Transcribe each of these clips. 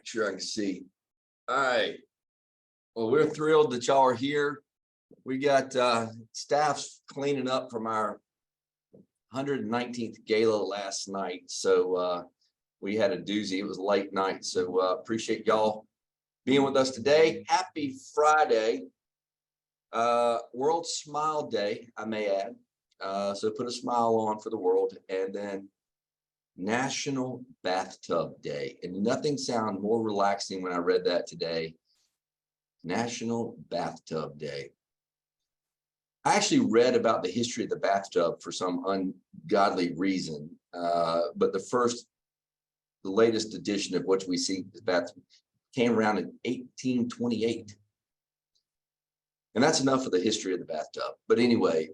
Sure I can see. All right. Well, we're thrilled that y'all are here. We got staffs cleaning up from our 119th gala last night. So we had a doozy. It was a late night. So appreciate y'all being with us today. Happy Friday. World Smile Day, I may add. So put a smile on for the world. And then National Bathtub Day. And nothing sounded more relaxing when I read that today. National Bathtub Day. I actually read about the history of the bathtub for some ungodly reason. But the latest edition of what we see the bathtub came around in 1828. And that's enough of the history of the bathtub. But anyway,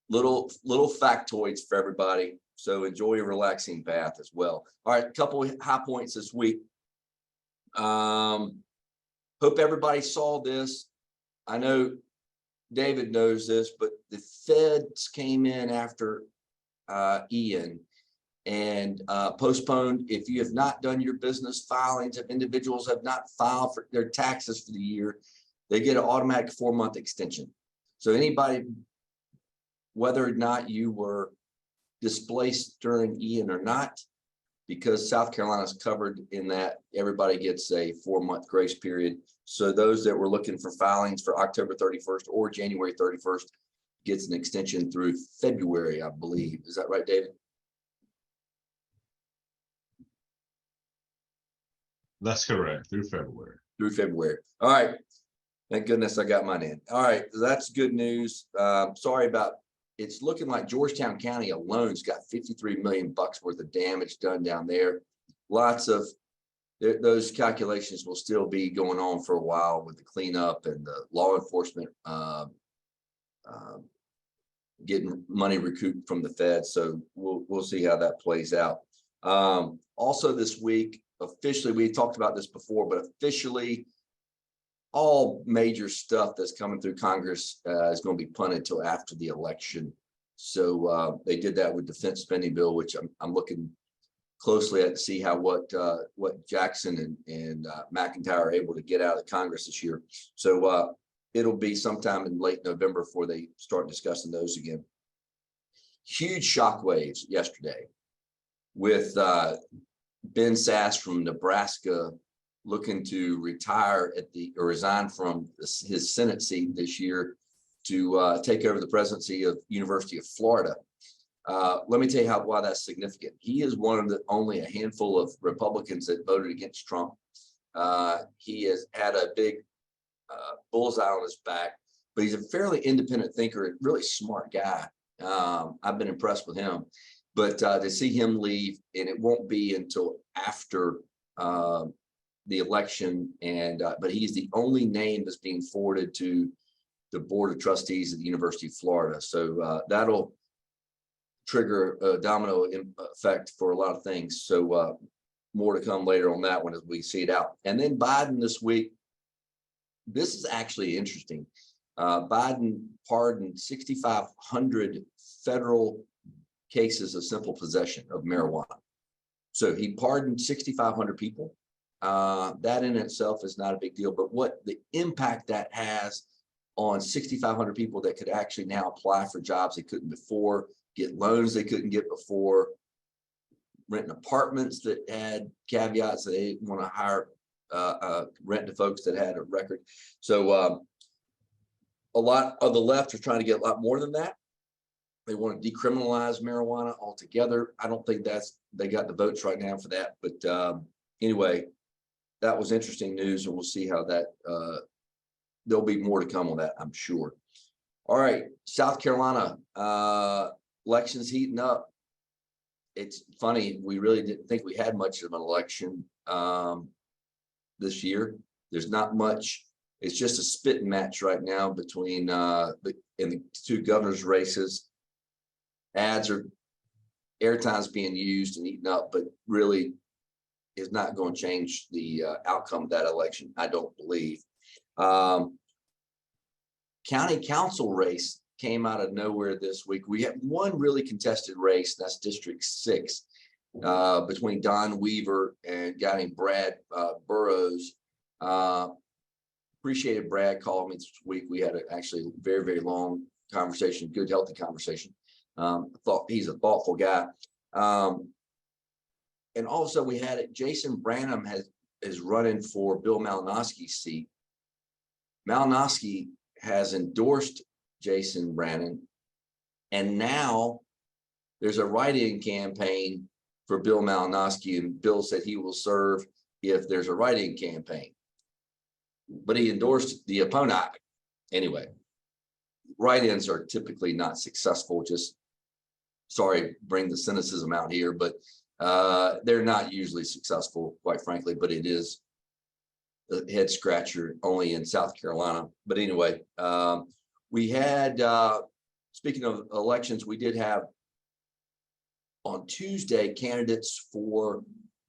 little factoids for everybody. So enjoy a relaxing bath as well. All right, a couple of high points this week. Hope everybody saw this. I know David knows this, but the feds came in after Ian and postponed. If you have not done your business filings, if individuals have not filed for their taxes for the year, they get an automatic 4-month extension. So anybody, whether or not you were displaced during Ian or not, because South Carolina is covered in that, everybody gets a 4-month grace period. So those that were looking for filings for October 31st or January 31st gets an extension through February, I believe. Is that right, David? That's correct, through February. Through February. All right. Thank goodness I got mine in. All right, that's good news. Sorry about. It's looking like Georgetown County alone's got $53 million worth of damage done down there. Lots of those calculations will still be going on for a while with the cleanup and the law enforcement getting money recouped from the Fed. So we'll see how that plays out. Also this week, officially, we talked about this before, but officially, all major stuff that's coming through Congress is going to be punted until after the election. So they did that with defense spending bill, which I'm looking closely at to see how what Jackson and McIntyre are able to get out of Congress this year. So it'll be sometime in late November before they start discussing those again. Huge shockwaves yesterday with Ben Sass from Nebraska looking to retire or resign from his Senate seat this year to take over the presidency of University of Florida. Let me tell you why that's significant. He is one of the only a handful of Republicans that voted against Trump. He has had a big bullseye on his back, but he's a fairly independent thinker, and really smart guy. I've been impressed with him, but to see him leave, and it won't be until after the election, and but he's the only name that's being forwarded to the Board of Trustees at the University of Florida. So that'll trigger a domino effect for a lot of things. So more to come later on that one as we see it out. And then Biden this week, this is actually interesting. Biden pardoned 6,500 federal cases of simple possession of marijuana. So he pardoned 6,500 people. That in itself is not a big deal, but what the impact that has on 6,500 people that could actually now apply for jobs they couldn't before, get loans they couldn't get before, renting apartments that had caveats that they want to hire rent to folks that had a record. So a lot of the left are trying to get a lot more than that. They want to decriminalize marijuana altogether. I don't think they got the votes right now for that. But anyway, that was interesting news, and we'll see how that there'll be more to come on that, I'm sure. All right, South Carolina elections heating up. It's funny, we really didn't think we had much of an election this year. There's not much. It's just a spitting match right now between the two governors' races. Airtime's being used and eaten up, but really is not going to change the outcome of that election, I don't believe. County council race came out of nowhere this week. We have one really contested race, that's District 6. between Don Weaver and a guy named Brad Burrows. Appreciated Brad calling me this week. We had actually a very, very long conversation, good, healthy conversation. Thought he's a thoughtful guy. And also we had it, Jason Branham is running for Bill Malinowski's seat. Malinowski has endorsed Jason Branham, and now there's a write-in campaign for Bill Malinowski, and Bill said he will serve if there's a write-in campaign. But he endorsed the opponent. Anyway, write-ins are typically not successful. Just sorry, bring the cynicism out here, but they're not usually successful, quite frankly, but it is a head scratcher only in South Carolina. But anyway, we had, speaking of elections, we did have on Tuesday candidates for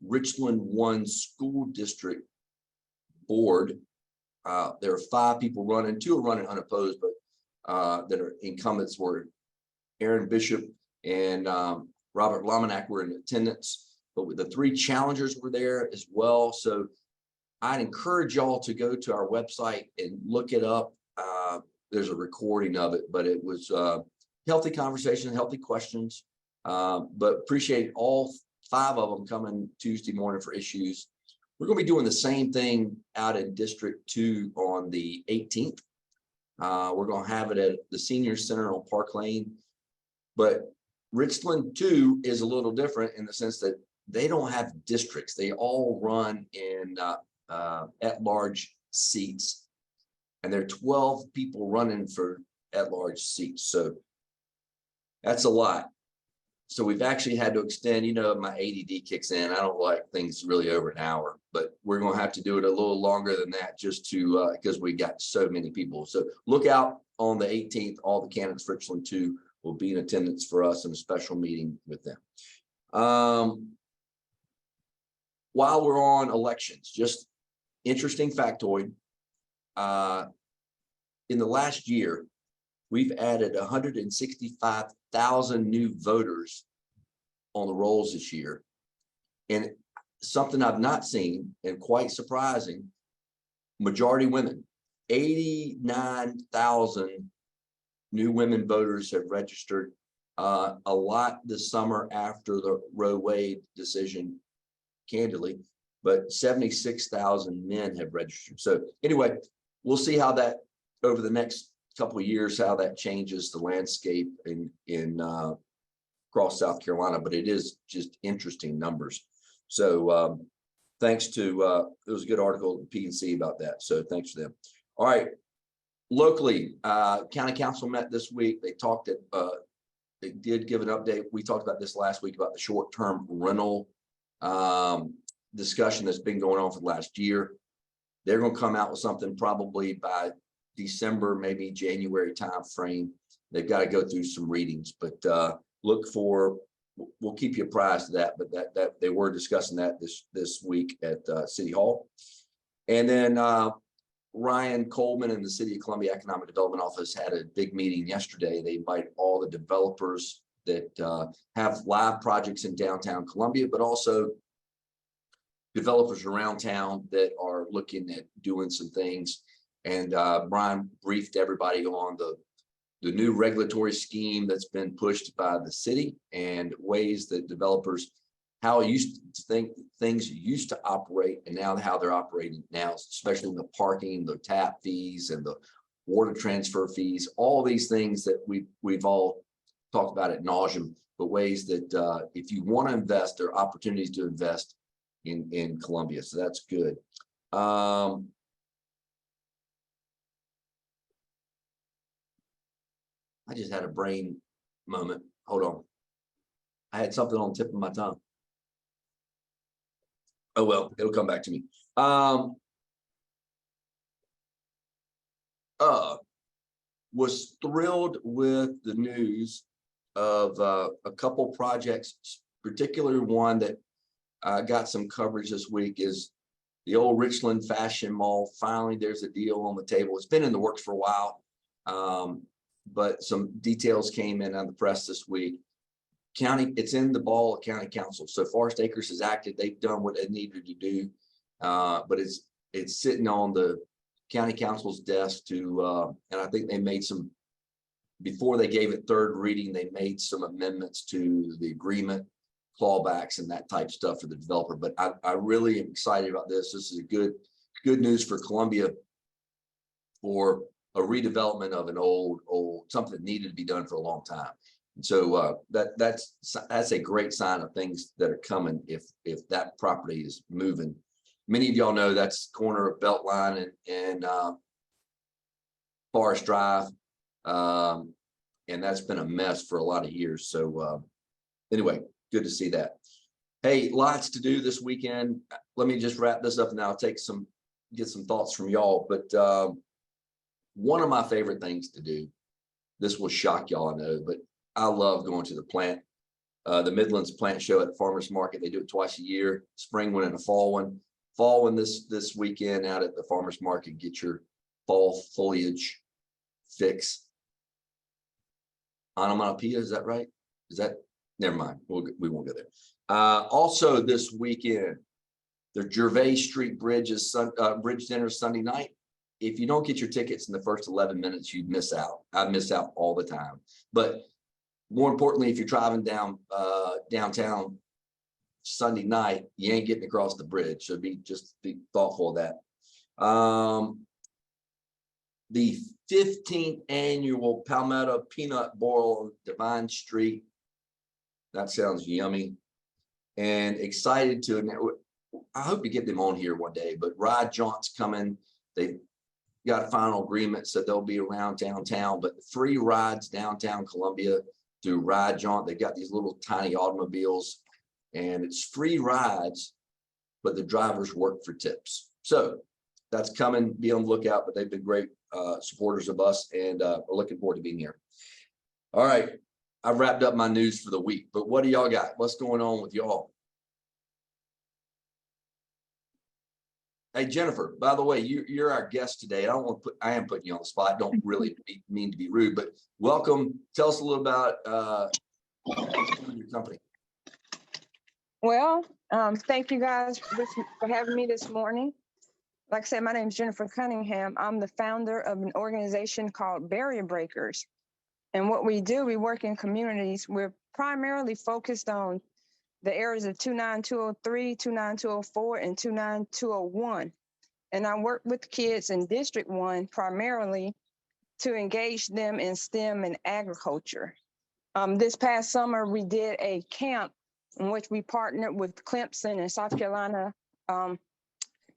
Richland 1 School District Board. There are 5 people running, 2 are running unopposed, but that are incumbents were Aaron Bishop and Robert Lominack were in attendance, but the 3 challengers were there as well. So I'd encourage y'all to go to our website and look it up. There's a recording of it, but it was healthy conversation, healthy questions. But appreciate all 5 of them coming Tuesday morning for issues. We're going to be doing the same thing out in District 2 on the 18th. We're going to have it at the Senior Center on Park Lane. But Richland 2 is a little different in the sense that they don't have districts. They all run in at-large seats. And there are 12 people running for at-large seats. So that's a lot. So we've actually had to extend, you know, my ADD kicks in. I don't like things really over an hour, but we're going to have to do it a little longer than that just to, because we got so many people. So look out on the 18th. All the candidates for Richland 2 will be in attendance for us in a special meeting with them. While we're on elections, just interesting factoid. In the last year, we've added 165,000 new voters on the rolls this year. And something I've not seen, and quite surprising, majority women. 89,000 new women voters have registered, a lot this summer after the Roe Wade decision, candidly, but 76,000 men have registered. So anyway, we'll see how that over the next couple of years, how that changes the landscape in across South Carolina, but it is just interesting numbers. So thanks to, it was a good article at PNC about that. So thanks to them. All right. Locally, county council met this week. They talked at, they did give an update. We talked about this last week about the short-term rental discussion that's been going on for the last year. They're going to come out with something probably by December, maybe January time frame. They've got to go through some readings, but look for, we'll keep you apprised of that, but that they were discussing that this week at City Hall. And then Ryan Coleman and the City of Columbia Economic Development Office had a big meeting yesterday. They invite all the developers that have live projects in downtown Columbia, but also developers around town that are looking at doing some things. And Brian briefed everybody on the new regulatory scheme that's been pushed by the city and ways that developers, how used to think things used to operate and now how they're operating now, especially the parking, the tap fees and the water transfer fees, all these things that we've all talked about ad nauseum, but ways that if you want to invest, there are opportunities to invest in Columbia. So that's good. I just had a brain moment. Hold on. I had something on the tip of my tongue. Oh, well, it'll come back to me. Was thrilled with the news of a couple projects, particularly one that got some coverage this week is the old Richland Fashion Mall. Finally, there's a deal on the table. It's been in the works for a while. But some details came in on the press this week. county, it's in the ball of county council. So Forest Acres has acted, they've done what they needed to do. But it's sitting on the county council's desk to, and I think they made some, before they gave it third reading, they made some amendments to the agreement, clawbacks and that type stuff for the developer. But I really am excited about this. This is a good news for Columbia for a redevelopment of an old, something that needed to be done for a long time. And so that's a great sign of things that are coming if that property is moving. Many of y'all know that's corner of Beltline and Forest Drive. And that's been a mess for a lot of years. So anyway, good to see that. Hey, lots to do this weekend. Let me just wrap this up and I'll get some thoughts from y'all. But one of my favorite things to do, this will shock y'all, I know, but I love going to the plant, the Midlands Plant Show at the Farmers Market. They do it twice a year, spring one and a fall one. Fall one this weekend out at the Farmers Market, get your fall foliage fix. Onomatopoeia, is that right? Is that, never mind, we won't go there. Also this weekend, the Gervais Street Bridge dinner Sunday night. If you don't get your tickets in the first 11 minutes, you miss out. I miss out all the time. But more importantly, if you're driving down downtown Sunday night, you ain't getting across the bridge. So be thoughtful of that. The 15th annual Palmetto Peanut Boil on Divine Street. That sounds yummy. And excited to, I hope to get them on here one day, but Ride Jaunt's coming. They got a final agreement, so they'll be around downtown, but free rides downtown Columbia through Ride Jaunt. They've got these little tiny automobiles and it's free rides, but the drivers work for tips. So that's coming, be on the lookout, but they've been great supporters of us and we're looking forward to being here. All right, I've wrapped up my news for the week, but what do y'all got? What's going on with y'all? Hey, Jennifer, by the way, you're our guest today. I am putting you on the spot. Don't really mean to be rude, but welcome. Tell us a little about your company. Well, thank you guys for having me this morning. Like I said, my name is Jennifer Cunningham. I'm the founder of an organization called Barrier Breakers. And what we do, we work in communities. We're primarily focused on the areas of 29203, 29204, and 29201. And I work with kids in District 1 primarily to engage them in STEM and agriculture. This past summer, we did a camp in which we partnered with Clemson and South Carolina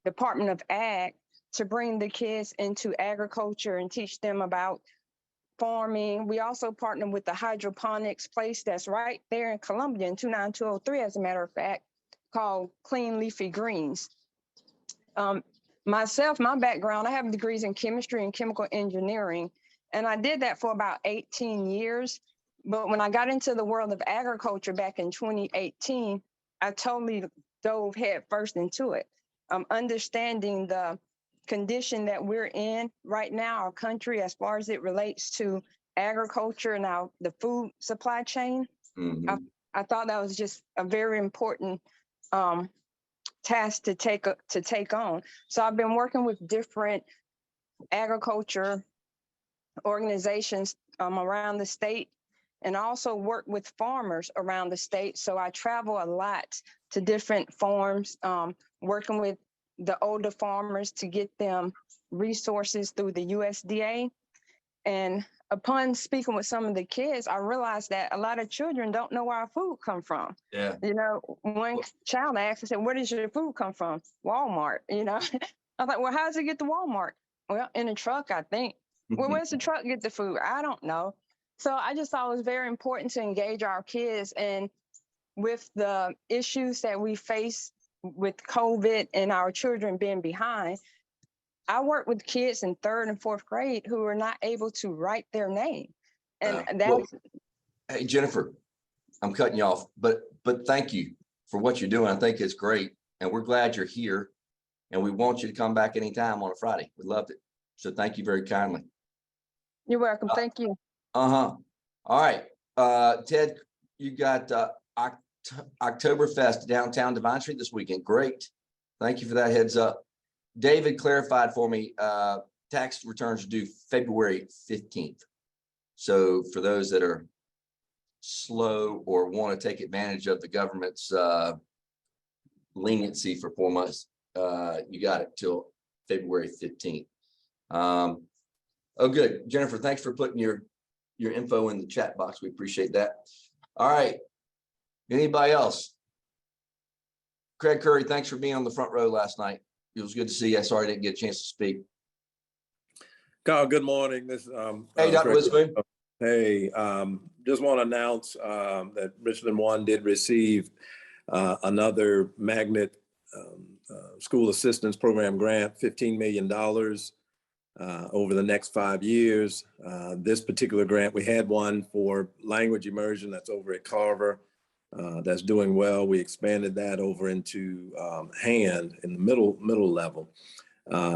Department of Ag to bring the kids into agriculture and teach them about farming. We also partnered with the hydroponics place that's right there in Columbia in 29203, as a matter of fact, called Clean Leafy Greens. Myself, my background, I have degrees in chemistry and chemical engineering, and I did that for about 18 years. But when I got into the world of agriculture back in 2018, I totally dove head first into it. Understanding the condition that we're in right now, our country, as far as it relates to agriculture and now the food supply chain. Mm-hmm. I thought that was just a very important task to take on. So I've been working with different agriculture organizations around the state, and also work with farmers around the state. So I travel a lot to different farms, working with the older farmers to get them resources through the USDA. And upon speaking with some of the kids, I realized that a lot of children don't know where our food come from. Yeah. You know, one child asked, I said, where does your food come from? Walmart, you know. I was like, well, how does it get to Walmart? Well, in a truck, I think. Well, where's the truck get the food? I don't know. So I just thought it was very important to engage our kids. And with the issues that we face with COVID and our children being behind, I work with kids in 3rd and 4th grade who are not able to write their name. And that's... Hey, Jennifer, I'm cutting you off, but thank you for what you're doing. I think it's great. And we're glad you're here. And we want you to come back anytime on a Friday. We loved it. So thank you very kindly. You're welcome. Thank you. All right. Ted, you got Oktoberfest downtown Divine Street this weekend. Great. Thank you for that heads up. David clarified for me, tax returns are due February 15th. So for those that are slow or want to take advantage of the government's leniency for 4 months, you got it till February 15th. Oh, good. Jennifer, thanks for putting your info in the chat box. We appreciate that. All right. Anybody else? Craig Curry, thanks for being on the front row last night. It was good to see you. Sorry I didn't get a chance to speak. Carl, good morning. This Hey, Dr. Witherspoon. Hey, just want to announce that Richland 1 did receive another magnet school assistance program grant, $15 million over the next 5 years. This particular grant, we had one for language immersion that's over at Carver. That's doing well. We expanded that over into hand in the middle level.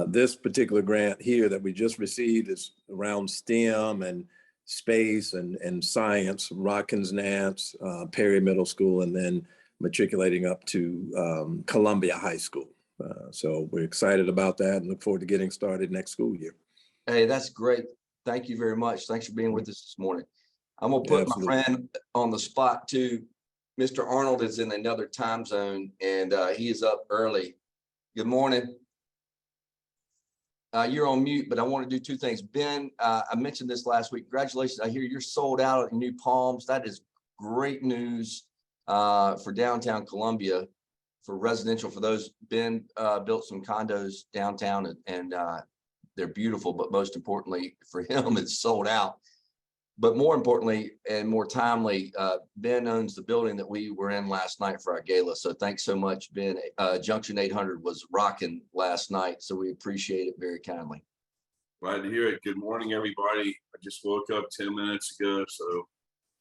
This particular grant here that we just received is around STEM and space and science, Watkins Nance, Perry Middle School, and then matriculating up to Columbia High School. So we're excited about that and look forward to getting started next school year. Hey, that's great. Thank you very much. Thanks for being with us this morning. I'm gonna put my friend on the spot too. Mr. Arnold is in another time zone and he is up early. Good morning. You're on mute, but I want to do two things. Ben, I mentioned this last week. Congratulations. I hear you're sold out at New Palms. That is great news for downtown Columbia for residential. For those, Ben built some condos downtown and they're beautiful, but most importantly for him, it's sold out. But more importantly and more timely, Ben owns the building that we were in last night for our gala. So thanks so much, Ben. Junction 800 was rocking last night, so we appreciate it very kindly. Glad to hear it. Good morning, everybody. I just woke up 10 minutes ago, so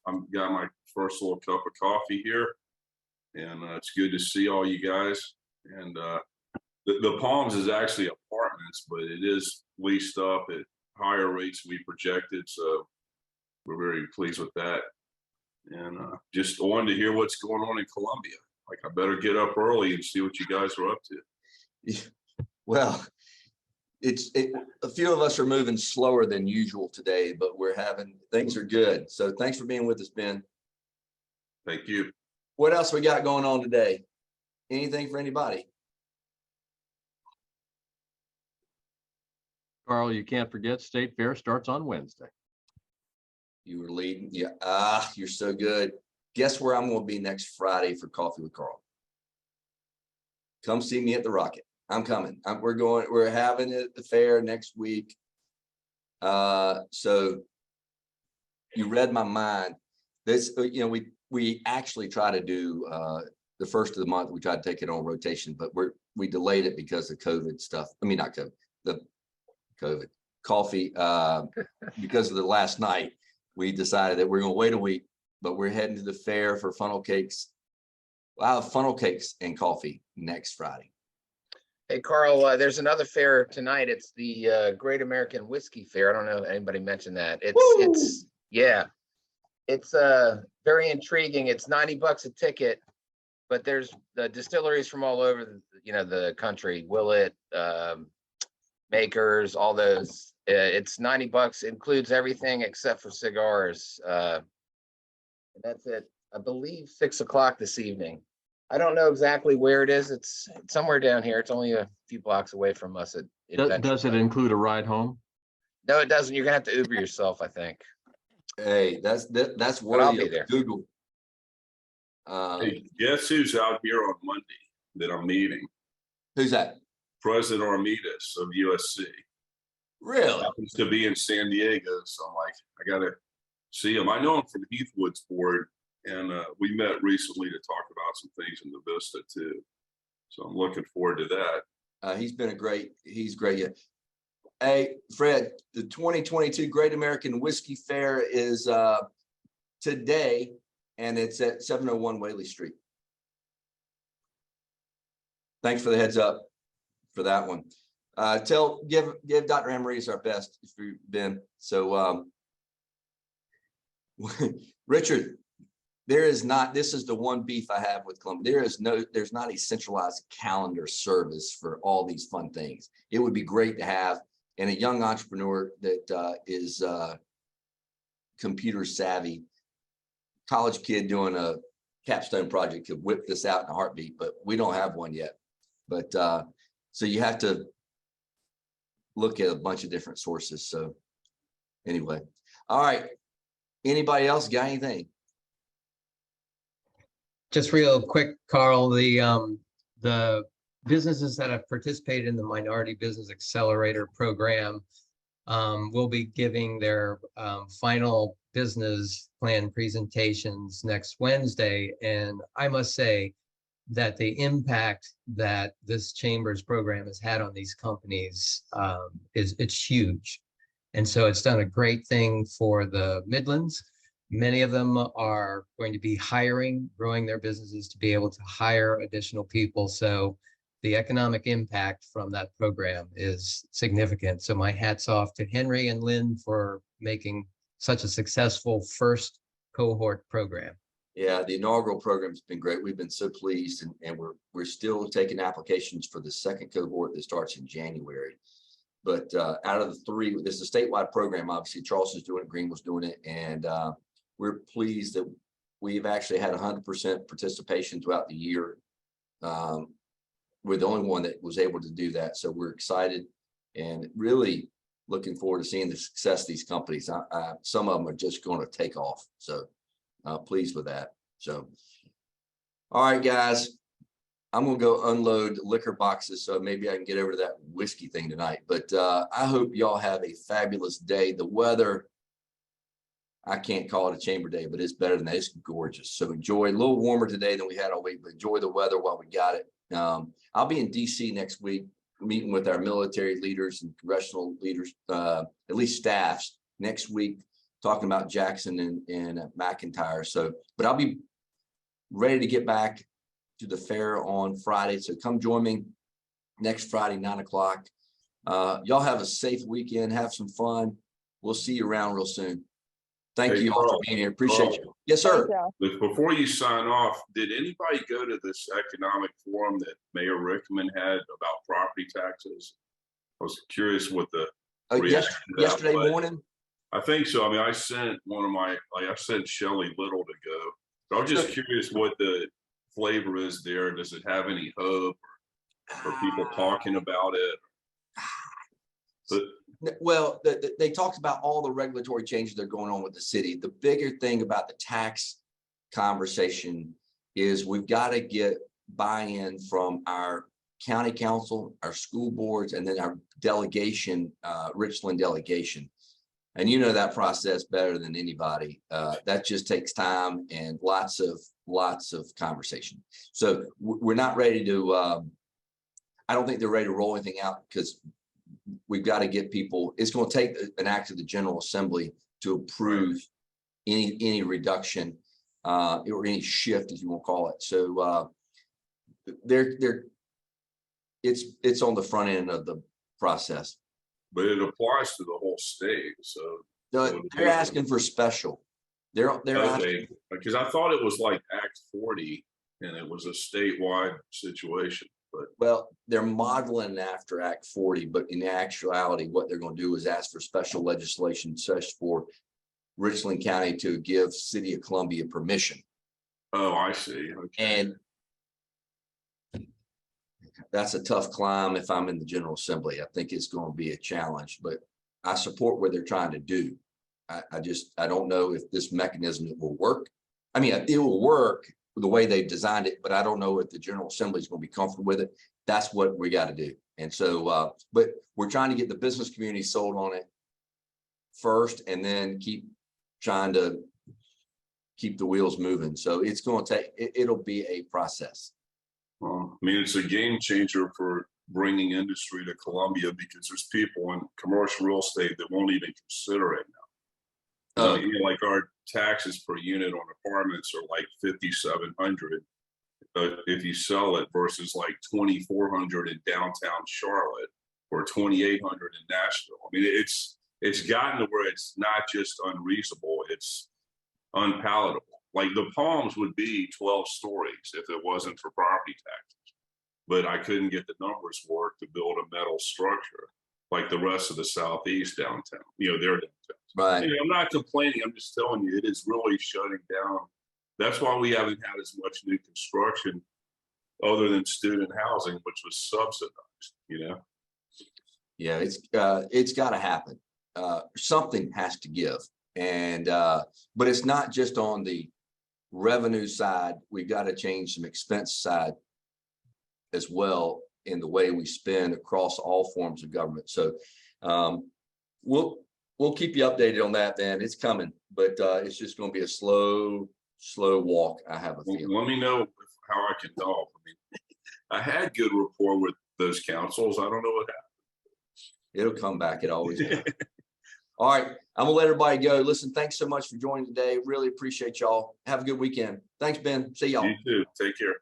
I'm got my first little cup of coffee here, and it's good to see all you guys. And the Palms is actually apartments, but it is leased up at higher rates we projected, so we're very pleased with that. And just wanted to hear what's going on in Columbia. Like, I better get up early and see what you guys are up to. Well, a few of us are moving slower than usual today, but things are good. So thanks for being with us, Ben. Thank you. What else we got going on today? Anything for anybody? Carl, you can't forget State Fair starts on Wednesday. You were leading. Yeah. You're so good. Guess where I'm going to be next Friday for Coffee with Carl? Come see me at the Rocket. I'm coming. We're having it at the fair next week. So you read my mind. This, we actually try to do the first of the month. We try to take it on rotation, but we delayed it because of COVID stuff. I mean, not COVID, the COVID coffee, because of the last night. We decided that we're going to wait a week, but we're heading to the fair for funnel cakes. I'll have funnel cakes and coffee next Friday. Hey, Carl, there's another fair tonight. It's the Great American Whiskey Fair. I don't know if anybody mentioned that. It's very intriguing. It's $90 a ticket, but there's the distilleries from all over the country, Willet, Makers, all those. It's $90, includes everything except for cigars. And that's it. I believe 6 o'clock this evening. I don't know exactly where it is. It's somewhere down here. It's only a few blocks away from us. Does it include a ride home? No, it doesn't. You're gonna have to Uber yourself, I think. Hey, that's But I'll worthy be of there. Google. Hey, guess who's out here on Monday that I'm meeting? Who's that? President Armidas of USC. Really? Happens to be in San Diego, so I'm like, I gotta see him. I know him from Heathwood's board, and we met recently to talk about some things in the Vista too. So I'm looking forward to that. He's great. Yeah. Hey, Fred, the 2022 Great American Whiskey Fair is today, and it's at 701 Whaley Street. Thanks for the heads up for that one. Give Dr. Emery's our best if you've been. So Richard, There is not, this is the one beef I have with Columbia. There's not a centralized calendar service for all these fun things. It would be great to have, and a young entrepreneur that is computer savvy, college kid doing a capstone project could whip this out in a heartbeat, but we don't have one yet. But so you have to look at a bunch of different sources. So anyway, all right. Anybody else got anything? Just real quick, Carl, the businesses that have participated in the Minority Business Accelerator program will be giving their final business plan presentations next Wednesday. And I must say that the impact that this Chamber's program has had on these companies it's huge. And so it's done a great thing for the Midlands. Many of them are going to be hiring, growing their businesses to be able to hire additional people. So the economic impact from that program is significant. So my hat's off to Henry and Lynn for making such a successful first cohort program. Yeah, the inaugural program has been great. We've been so pleased, and we're still taking applications for the second cohort that starts in January. But out of the three, this is a statewide program. Obviously, Charleston's doing it, Greenville's doing it, and we're pleased that we've actually had 100% participation throughout the year. We're the only one that was able to do that, so we're excited and really looking forward to seeing the success of these companies. Some of them are just going to take off, so pleased with that. So, all right, guys, I'm gonna go unload liquor boxes, so maybe I can get over to that whiskey thing tonight. But I hope y'all have a fabulous day. The weather, I can't call it a chamber day, but it's better than that. It's gorgeous. So enjoy. A little warmer today than we had all week, but enjoy the weather while we got it. I'll be in DC next week, meeting with our military leaders and congressional leaders, at least staffs next week, talking about Jackson and McIntyre. So, but I'll be ready to get back to the fair on Friday. So come join me next Friday, 9 o'clock. Y'all have a safe weekend. Have some fun. We'll see you around real soon. Thank you all for being here. Appreciate you. Yes, sir. Before you sign off, did anybody go to this economic forum that Mayor Richland had about property taxes? I was curious what the reaction to that Yesterday was. morning. I think so. I mean, I sent I sent Shelley Little to go. So I'm just curious what the flavor is there. Does it have any hope or people talking about it? But Well, they talked about all the regulatory changes that are going on with the city. The bigger thing about the tax conversation is we've got to get buy-in from our county council, our school boards, and then our delegation, Richland delegation. And you know that process better than anybody. That just takes time and lots of conversation. So we're not ready to, I don't think they're ready to roll anything out because we've got to get people, it's going to take an act of the General Assembly to approve any reduction or any shift, as you want to call it. So it's on the front end of the process. But it applies to the whole state. So they're asking for special. They're asking, because I thought it was like Act 40 and it was a statewide situation. But well, they're modeling after Act 40, but in actuality, what they're going to do is ask for special legislation such for Richland County to give City of Columbia permission. oh, I see. Okay. And that's a tough climb if I'm in the General Assembly. I think it's going to be a challenge, but I support what they're trying to do. I don't know if this mechanism will work. I mean, it will work the way they've designed it, but I don't know if the General Assembly is going to be comfortable with it. That's what we got to do. And so, but we're trying to get the business community sold on it first, and then keep trying to keep the wheels moving. So it's going to take, it'll be a process. Well, I mean, it's a game changer for bringing industry to Columbia because there's people in commercial real estate that won't even consider it now. You know, like our taxes per unit on apartments are like $5,700 if you sell it versus like $2,400 in downtown Charlotte or $2,800 in Nashville. I mean, it's gotten to where it's not just unreasonable, it's unpalatable. like the Palms would be 12 stories if it wasn't for property taxes. But I couldn't get the numbers for it to build a metal structure like the rest of the Southeast downtown, their downtown. Right. I'm not complaining. I'm just telling you, it is really shutting down. That's why we haven't had as much new construction other than student housing, which was subsidized, Yeah, it's got to happen. Something has to give. And but it's not just on the revenue side. We've got to change some expense side as well in the way we spend across all forms of government. So we'll keep you updated on that, then. It's coming, but it's just going to be a slow walk. I have a feeling. Let me know how I can help. I mean, I had good rapport with those councils. I don't know what happened. It'll come back. It always does. All right. I'm gonna let everybody go. Listen, thanks so much for joining today. Really appreciate y'all. Have a good weekend. Thanks, Ben. See y'all. You too. Take care.